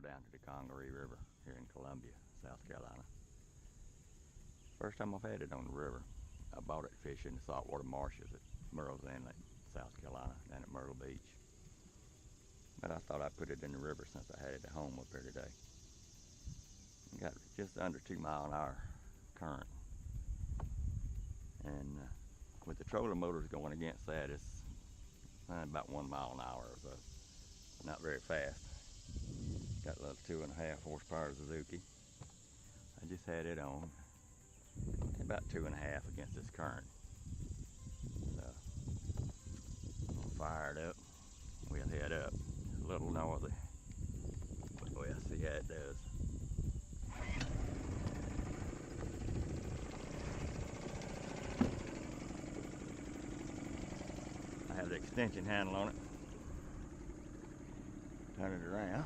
down to the Congaree River here in Columbia, South Carolina. First time I've had it on the river. I bought it fishing the saltwater marshes at Murrells Inlet, South Carolina, down at Myrtle Beach. But I thought I'd put it in the river since I had it at home up here today. Got just under 2 mile-an-hour current. And with the trolling motors going against that, it's about 1 mile an hour or so. Not very fast. Got a little 2.5 horsepower Suzuki. I just had it on about 2.5 against this current. So I'll fire it up. We'll head up. It's a little noisy, but we'll see how it does. I have the extension handle on it. Turn it around.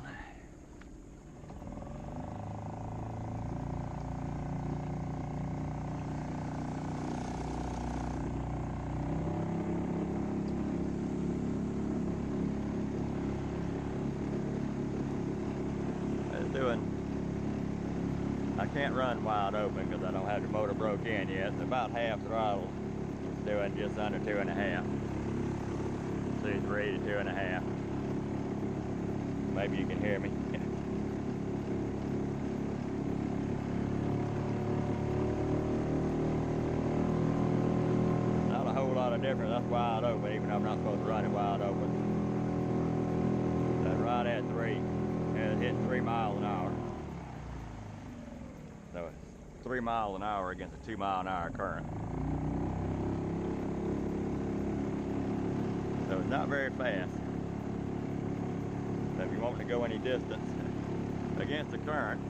I can't run wide open because I don't have the motor broke in yet. It's about half throttle. It's doing just under 2.5. See, 3 to 2.5. Maybe you can hear me. Not a whole lot of difference. That's wide open, even though I'm not supposed to run it wide open. That's right at 3. And it's hitting 3 miles an hour. So it's 3 miles an hour against a 2 mile-an-hour current. So it's not very fast. So if you want to go any distance against the current,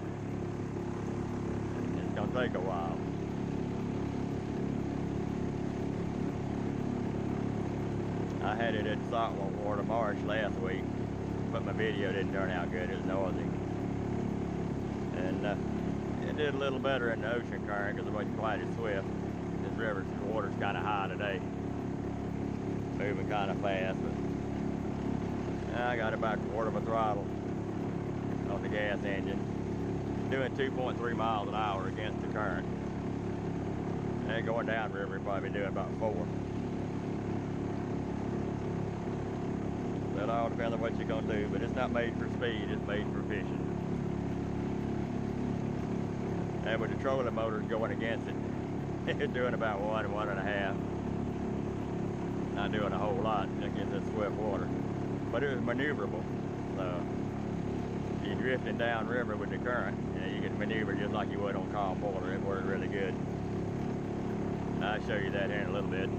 it's going to take a while. I had it at saltwater marsh last week, but my video didn't turn out good. It was noisy. And it did a little better in the ocean current because it wasn't quite as swift. This river's water's kind of high today. Moving kind of fast, but I got about 1/4 of a throttle on the gas engine. Doing 2.3 miles an hour against the current. And going downriver, probably doing about 4. That all depends on what you're going to do, but it's not made for speed, it's made for fishing. And with the trolling motors going against it, it's doing about 1 and 1.5. Not doing a whole lot against this swift water. But it was maneuverable. So you're drifting downriver with the current, you can maneuver just like you would on calm water. It worked really good. I'll show you that here in a little bit.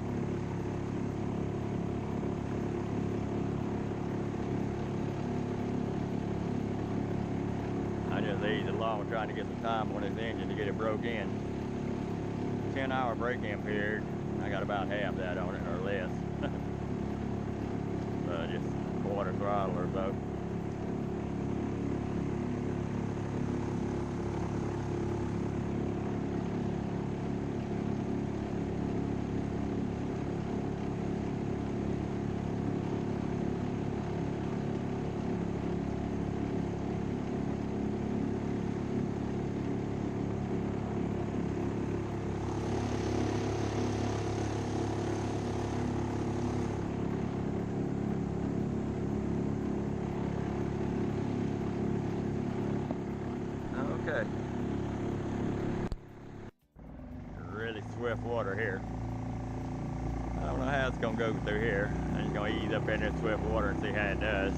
I just eased along trying to get some time on this engine to get it broke in. 10-hour break-in period. I got about half that on it or less. Just 1/4 throttle or so. Okay. Really swift water here. I don't know how it's going to go through here. I'm just going to ease up in this swift water and see how it does.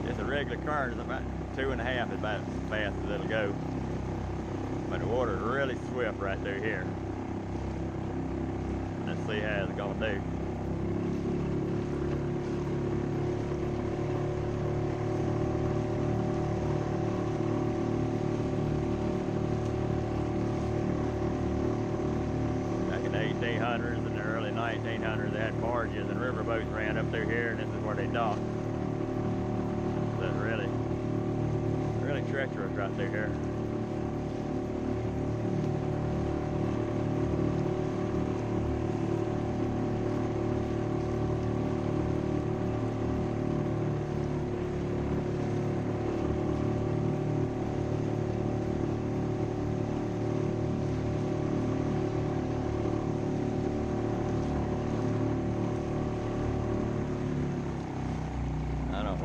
Just a regular current is about 2.5 is about as fast as it'll go. But the water is really swift right through here. Let's see how it's going to do. In the 1800s and the early 1900s, they had barges and riverboats ran up through here, and this is where they docked. So it's really treacherous right through here.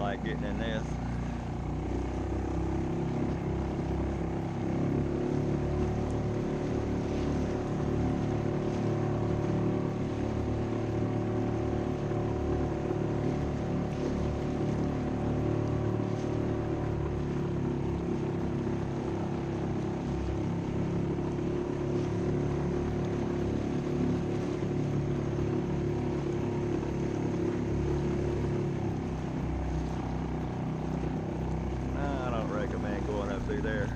like getting in this. Going up through there.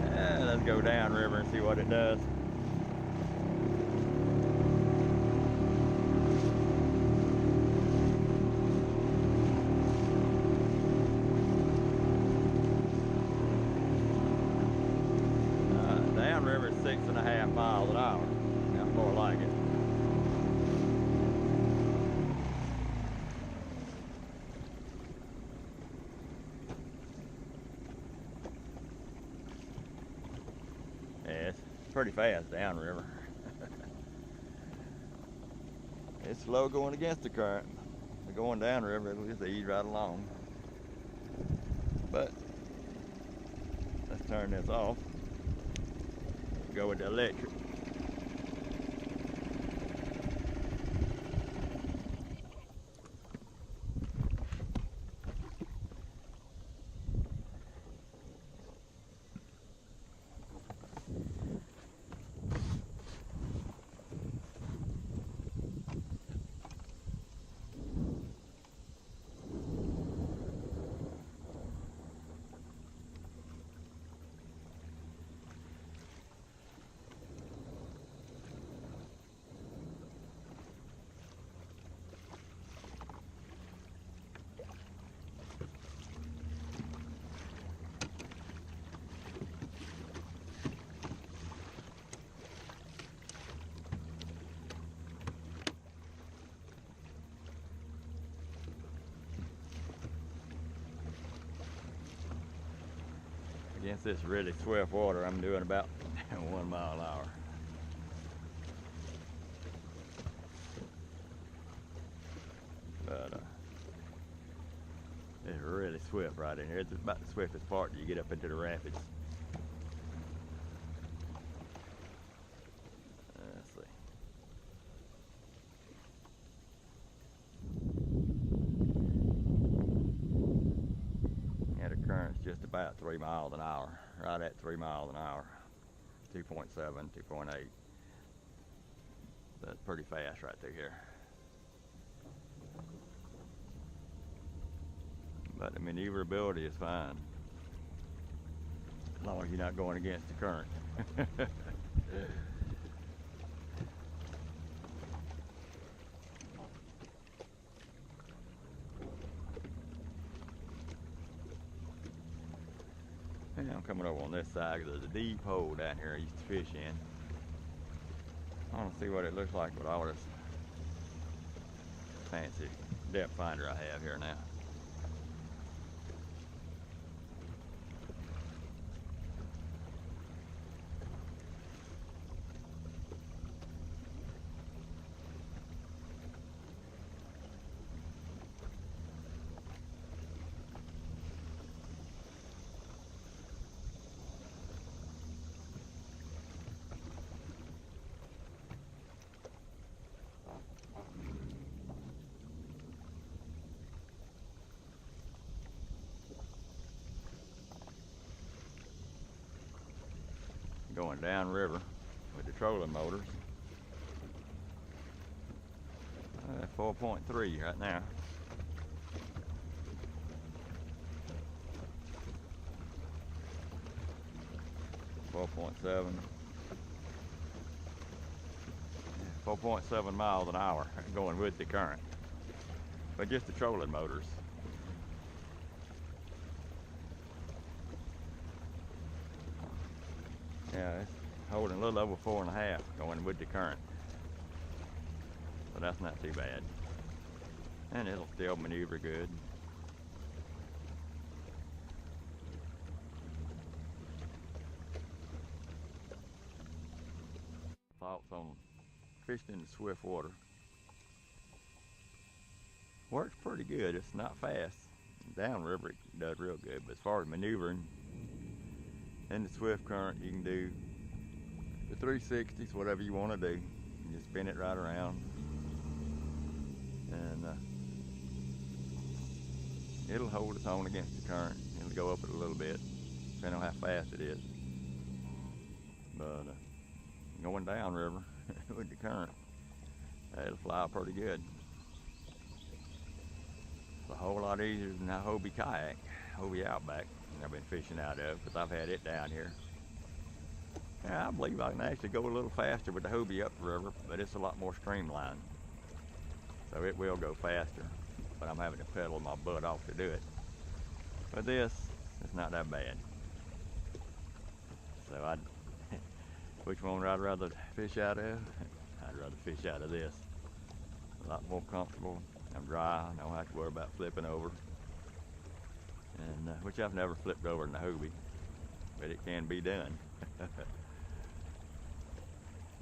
Yeah, let's go down river and see what it does. Downriver is 6.5 miles an hour. That's more like it. Yeah, it's pretty fast downriver. It's slow going against the current. But going downriver, it'll just ease right along. But let's turn this off. Go with the electric. Against this really swift water, I'm doing about 1 mile an hour. But it's really swift right in here. It's about the swiftest part till you get up into the rapids. Let's see. Yeah, the current's just about 3 miles an hour, right at 3 miles an hour, 2.7, 2.8. That's pretty fast right through here. But the maneuverability is fine, as long as you're not going against the current. And I'm coming over on this side because there's a deep hole down here I used to fish in. I want to see what it looks like with all this fancy depth finder I have here now. Going downriver with the trolling motors. 4.3 right now. Four point seven miles an hour going with the current, but just the trolling motors. Yeah, it's holding a little over 4.5 going with the current. So that's not too bad. And it'll still maneuver good. thoughts on fishing in the swift water. Works pretty good. It's not fast. Downriver it does real good, but as far as maneuvering in the swift current, you can do the 360s, whatever you want to do. You just spin it right around, and it'll hold its own against the current. It'll go up it a little bit, depending on how fast it is. But going downriver with the current, it'll fly pretty good. It's a whole lot easier than that Hobie kayak, Hobie Outback I've been fishing out of, because I've had it down here. Yeah, I believe I can actually go a little faster with the Hobie upriver, but it's a lot more streamlined. So it will go faster, but I'm having to pedal my butt off to do it. But this, it's not that bad. So which one would I rather fish out of? I'd rather fish out of this. A lot more comfortable. I'm dry, I don't have to worry about flipping over. And which I've never flipped over in the Hobie, but it can be done. And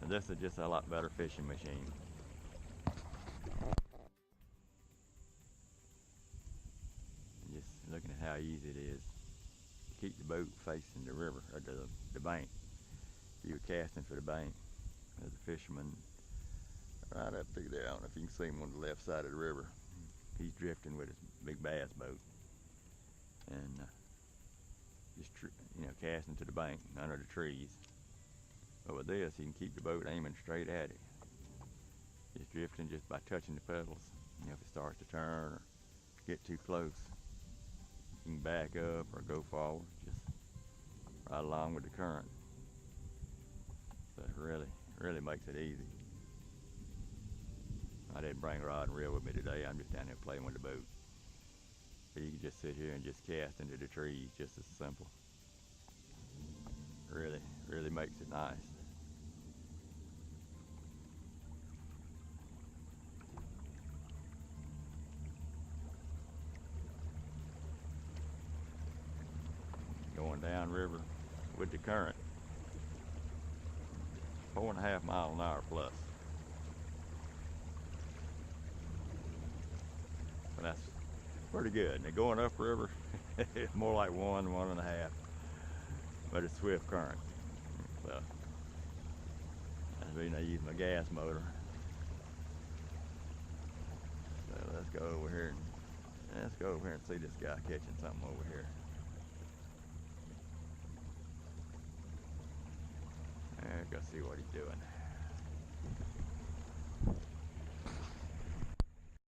this is just a lot better fishing machine. Just looking at how easy it is to keep the boat facing the river, or the bank. If you're casting for the bank, there's a fisherman right up through there. I don't know if you can see him on the left side of the river. He's drifting with his big bass boat, and just casting to the bank under the trees. But with this, you can keep the boat aiming straight at it. Just drifting just by touching the pedals. If it starts to turn or get too close, you can back up or go forward, just right along with the current. So it really makes it easy. I didn't bring a rod and reel with me today. I'm just down here playing with the boat. But you can just sit here and just cast into the trees, just as simple. Really makes it nice. Going down river with the current. 4.5 miles an hour plus. But that's pretty good. Now going upriver, it's more like 1.5. But it's swift current. So that's the reason I use my gas motor. So let's go over here and see this guy catching something over here. Let's go see what he's doing.